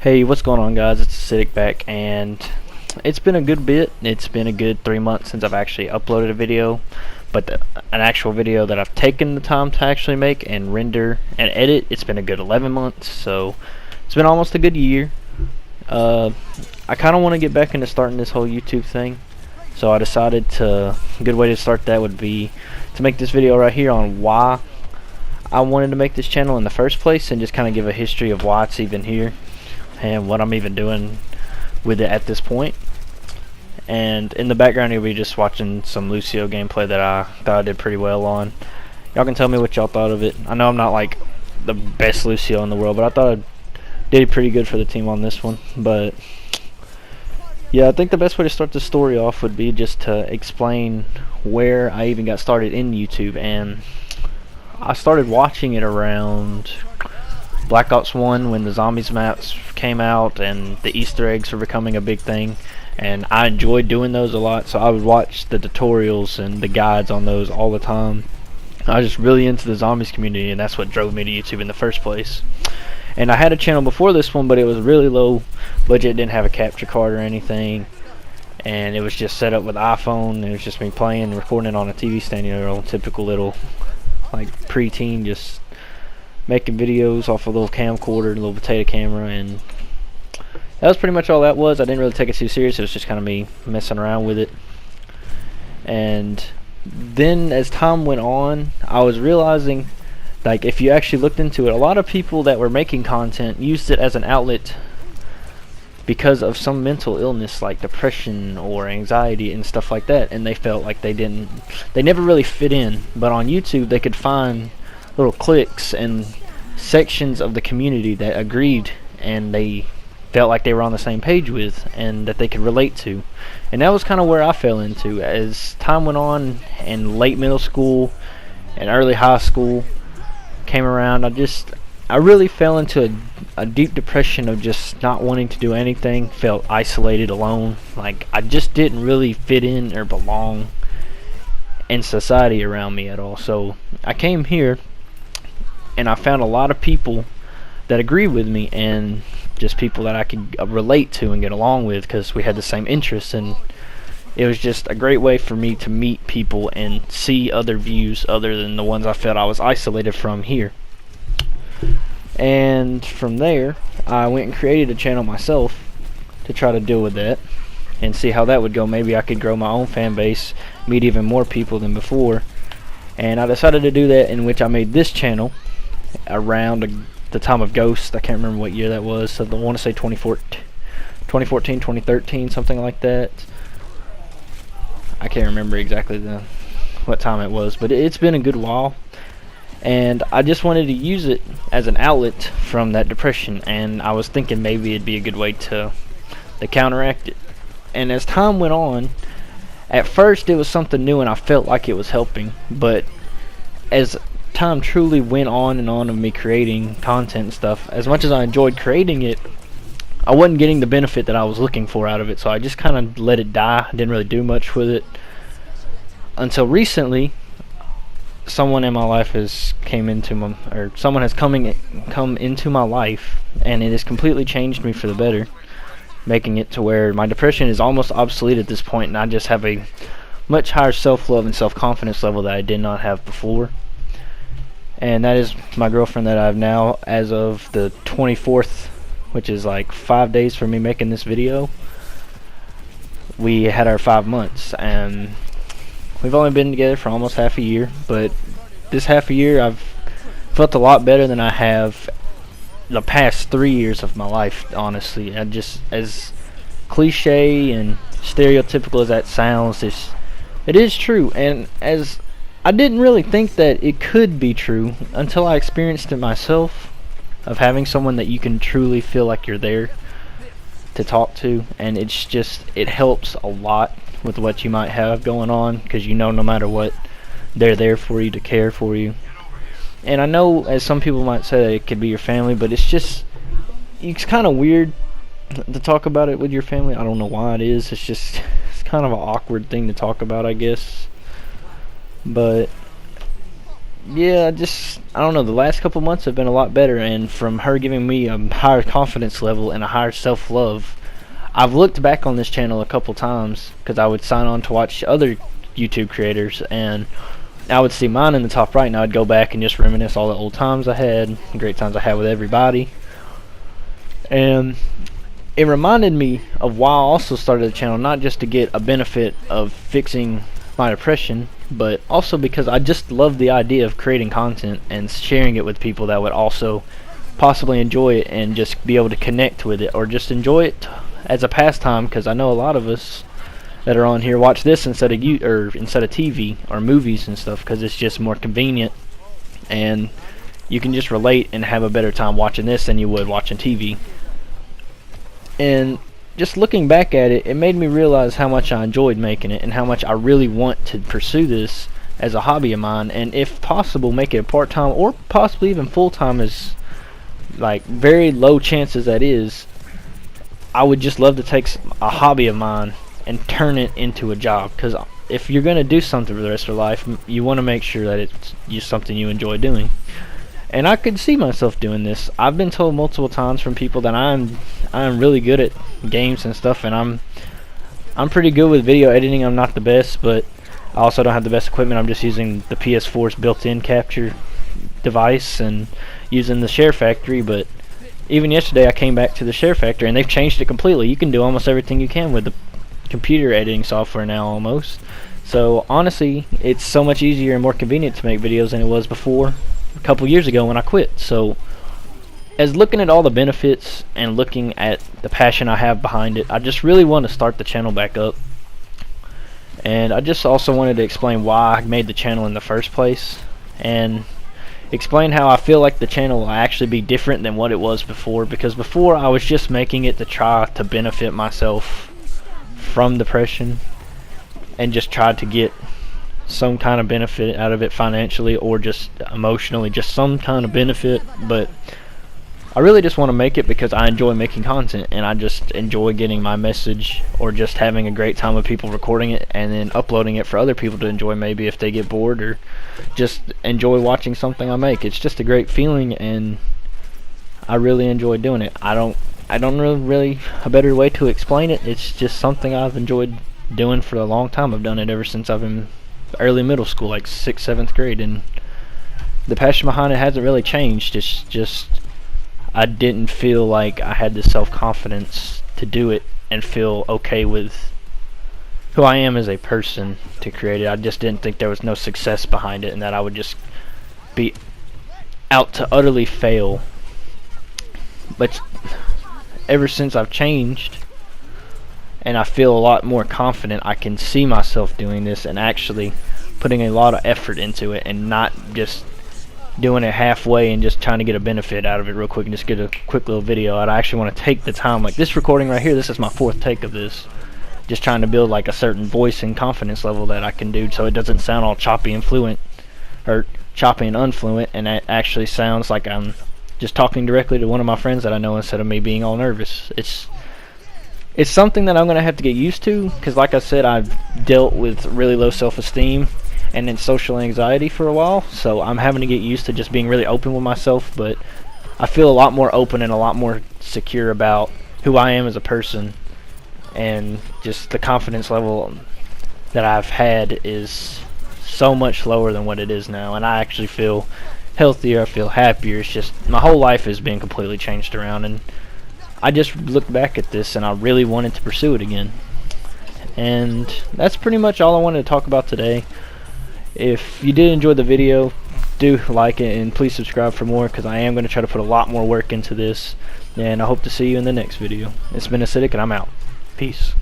Hey, what's going on, guys? It's Acidic back, and it's been a good bit. It's been a good 3 months since I've actually uploaded a video, but an actual video that I've taken the time to actually make and render and edit, it's been a good 11 months, so it's been almost a good year. I kind of want to get back into starting this whole YouTube thing, so I decided a good way to start that would be to make this video right here on why I wanted to make this channel in the first place, and just kind of give a history of why it's even here and what I'm even doing with it at this point. And in the background you'll be just watching some Lucio gameplay that I thought I did pretty well on. Y'all can tell me what y'all thought of it. I know I'm not like the best Lucio in the world, but I thought I did pretty good for the team on this one. But yeah, I think the best way to start the story off would be just to explain where I even got started in YouTube. And I started watching it around Black Ops 1 when the zombies maps came out and the Easter eggs were becoming a big thing, and I enjoyed doing those a lot, so I would watch the tutorials and the guides on those all the time. I was just really into the zombies community, and that's what drove me to YouTube in the first place. And I had a channel before this one, but it was really low budget, didn't have a capture card or anything, and it was just set up with iPhone. It was just me playing, recording it on a TV stand, you know, typical little like preteen, just making videos off a little camcorder, a little potato camera, and that was pretty much all that was. I didn't really take it too serious. It was just kind of me messing around with it. And then as time went on, I was realizing, like, if you actually looked into it, a lot of people that were making content used it as an outlet because of some mental illness like depression or anxiety and stuff like that, and they felt like they never really fit in. But on YouTube they could find little cliques and sections of the community that agreed, and they felt like they were on the same page with, and that they could relate to. And that was kind of where I fell into as time went on, and late middle school and early high school came around. I really fell into a deep depression of just not wanting to do anything, felt isolated, alone, like I just didn't really fit in or belong in society around me at all. So I came here and I found a lot of people that agree with me, and just people that I could relate to and get along with because we had the same interests. And it was just a great way for me to meet people and see other views other than the ones I felt I was isolated from here. And from there I went and created a channel myself to try to deal with that and see how that would go. Maybe I could grow my own fan base, meet even more people than before. And I decided to do that, in which I made this channel around the time of Ghost. I can't remember what year that was, so I want to say 2014, 2013, something like that. I can't remember exactly what time it was, but it's been a good while. And I just wanted to use it as an outlet from that depression, and I was thinking maybe it'd be a good way to counteract it. And as time went on, at first it was something new and I felt like it was helping, but as time truly went on and on of me creating content and stuff, as much as I enjoyed creating it, I wasn't getting the benefit that I was looking for out of it, so I just kind of let it die. Didn't really do much with it until recently. Someone in my life someone has come into my life, and it has completely changed me for the better, making it to where my depression is almost obsolete at this point, and I just have a much higher self-love and self-confidence level that I did not have before. And that is my girlfriend that I have now as of the 24th, which is like 5 days for me making this video. We had our 5 months, and we've only been together for almost half a year, but this half a year I've felt a lot better than I have the past 3 years of my life, honestly. I just, as cliche and stereotypical as that sounds, it is true. And as I didn't really think that it could be true until I experienced it myself, of having someone that you can truly feel like you're there to talk to. And it helps a lot with what you might have going on, because you know no matter what, they're there for you, to care for you. And I know, as some people might say, that it could be your family, but it's kind of weird to talk about it with your family. I don't know why it is. It's kind of an awkward thing to talk about, I guess. But yeah, I don't know, the last couple months have been a lot better, and from her giving me a higher confidence level and a higher self-love, I've looked back on this channel a couple times because I would sign on to watch other YouTube creators, and I would see mine in the top right, and I would go back and just reminisce all the old times I had, great times I had with everybody. And it reminded me of why I also started the channel, not just to get a benefit of fixing my depression, but also because I just love the idea of creating content and sharing it with people that would also possibly enjoy it and just be able to connect with it, or just enjoy it as a pastime, because I know a lot of us that are on here watch this instead of instead of TV or movies and stuff, because it's just more convenient and you can just relate and have a better time watching this than you would watching TV. And just looking back at it, it made me realize how much I enjoyed making it and how much I really want to pursue this as a hobby of mine, and if possible make it a part-time or possibly even full-time. Is like very low chances that is. I would just love to take a hobby of mine and turn it into a job, because if you're going to do something for the rest of your life, you want to make sure that it's just something you enjoy doing. And I could see myself doing this. I've been told multiple times from people that I'm really good at games and stuff, and I'm pretty good with video editing. I'm not the best, but I also don't have the best equipment. I'm just using the PS4's built-in capture device and using the Share Factory. But even yesterday I came back to the Share Factory and they've changed it completely. You can do almost everything you can with the computer editing software now almost. So honestly, it's so much easier and more convenient to make videos than it was before, a couple years ago when I quit. So as looking at all the benefits and looking at the passion I have behind it, I just really want to start the channel back up. And I just also wanted to explain why I made the channel in the first place, and explain how I feel like the channel will actually be different than what it was before, because before I was just making it to try to benefit myself from depression and just try to get some kind of benefit out of it financially or just emotionally, just some kind of benefit. But I really just want to make it because I enjoy making content, and I just enjoy getting my message or just having a great time with people recording it and then uploading it for other people to enjoy, maybe if they get bored or just enjoy watching something I make. It's just a great feeling, and I really enjoy doing it. I don't know really a better way to explain it. It's just something I've enjoyed doing for a long time. I've done it ever since I've been early middle school, like 6th, 7th grade, and the passion behind it hasn't really changed. It's just I didn't feel like I had the self-confidence to do it and feel okay with who I am as a person to create it. I just didn't think there was no success behind it and that I would just be out to utterly fail. But ever since I've changed and I feel a lot more confident, I can see myself doing this and actually putting a lot of effort into it and not just doing it halfway and just trying to get a benefit out of it real quick and just get a quick little video. I actually want to take the time, like this recording right here, this is my 4th take of this, just trying to build like a certain voice and confidence level that I can do so it doesn't sound all choppy and fluent, or choppy and unfluent, and it actually sounds like I'm just talking directly to one of my friends that I know instead of me being all nervous. It's something that I'm going to have to get used to, because like I said, I've dealt with really low self-esteem and then social anxiety for a while, so I'm having to get used to just being really open with myself. But I feel a lot more open and a lot more secure about who I am as a person, and just the confidence level that I've had is so much lower than what it is now, and I actually feel healthier, I feel happier. It's just my whole life has been completely changed around, and I just looked back at this and I really wanted to pursue it again. And that's pretty much all I wanted to talk about today. If you did enjoy the video, do like it and please subscribe for more, because I am going to try to put a lot more work into this, and I hope to see you in the next video. It's been Acidic and I'm out. Peace.